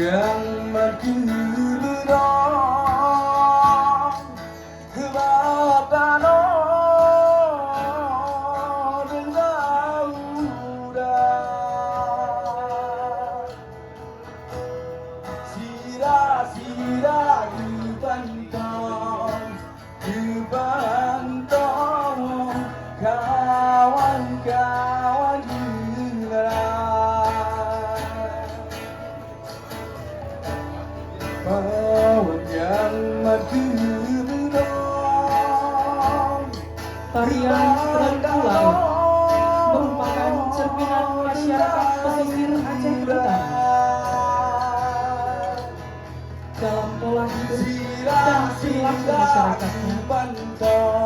yang makin berang kebatano dengan udang sira-sira dibantong kawan-kawan Pawan yang mati Tarian Terenggalek merupakan cerminan masyarakat pesisir Aceh Utara dalam pola hidup dan perilaku masyarakatnya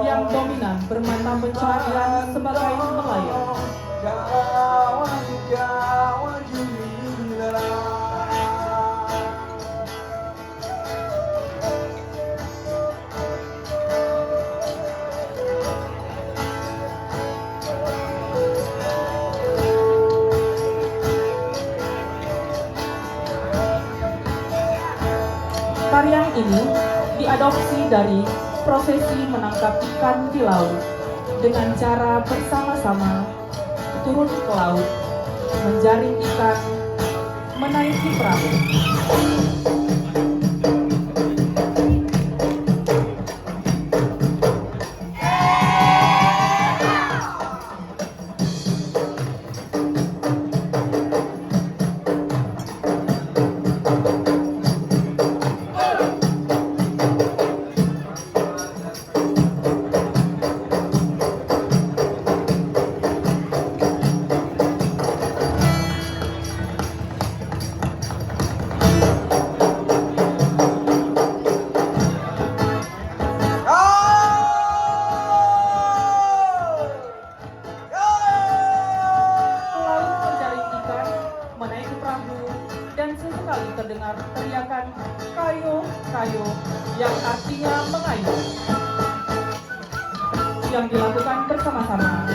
yang dominan bermata pencaharian sebagai nelayan. Kawan-kawan Tarian ini diadopsi dari prosesi menangkap ikan di laut dengan cara bersama-sama turun ke laut, menjaring ikan, menaiki perahu. Terdengar teriakan kayo kayo yang artinya mengayuh yang dilakukan bersama-sama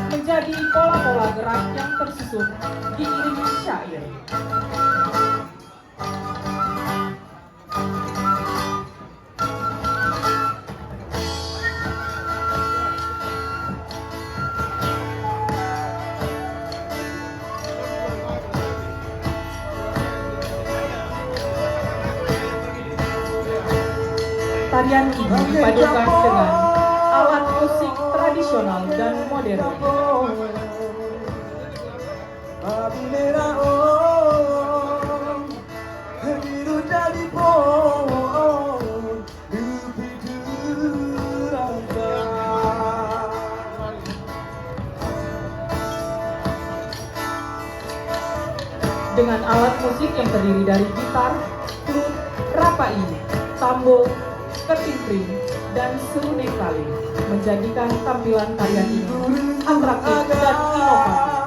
menjadi pola-pola gerak yang tersusun diiringi syair. Tarian ini dipadukan dengan alat musik tradisional dan modern. Dengan alat musik yang terdiri dari gitar, flute, rapai, tambol, ketimpring, dan serunai kali menjadikan tampilan tarian ini atraktif dan inovatif.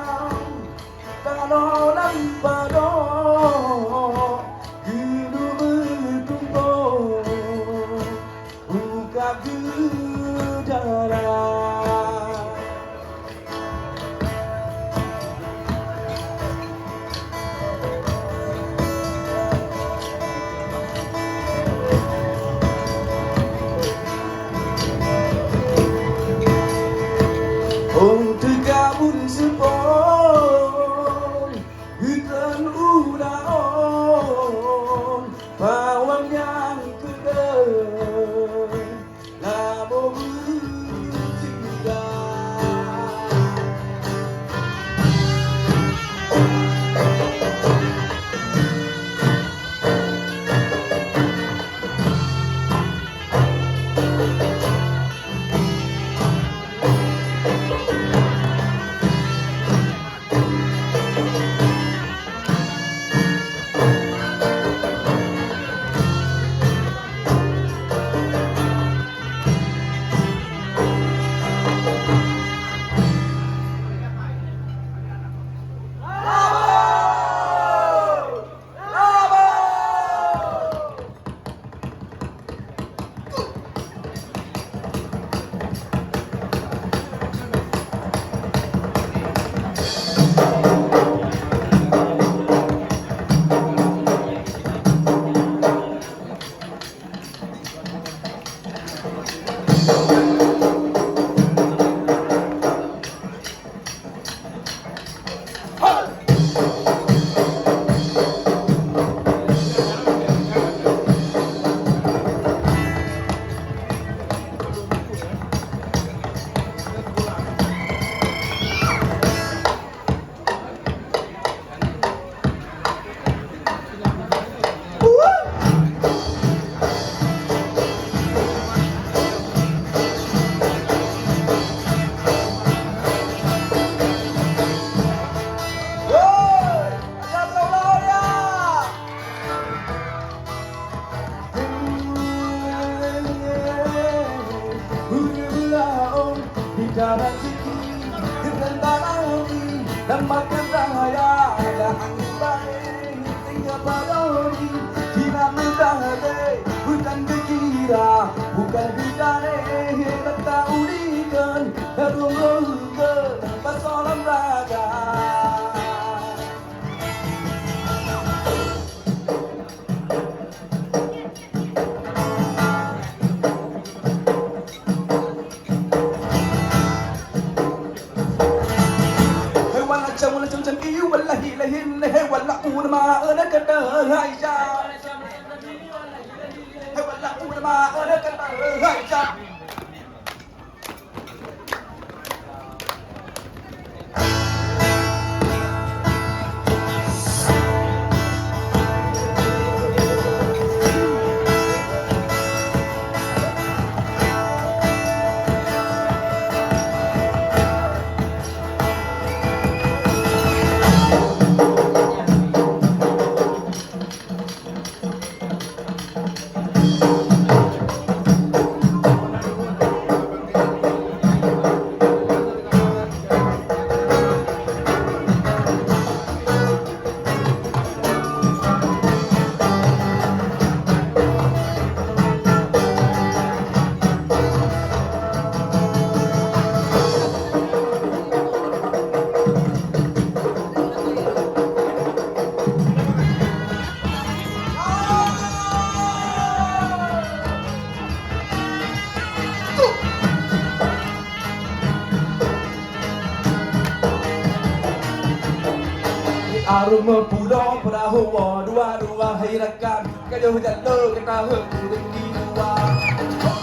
dan makan raya dan angin tinggal pada hari tidak mudah bukan kira bukan bidane tak tahu dikan herung-herungkan pasolam raga. Wala chum iu wala hilahin wala una ena kada haija wala una ena kada haija. Aroma pulau perahu dua-dua hai rekan kayu jalur kita henti dua.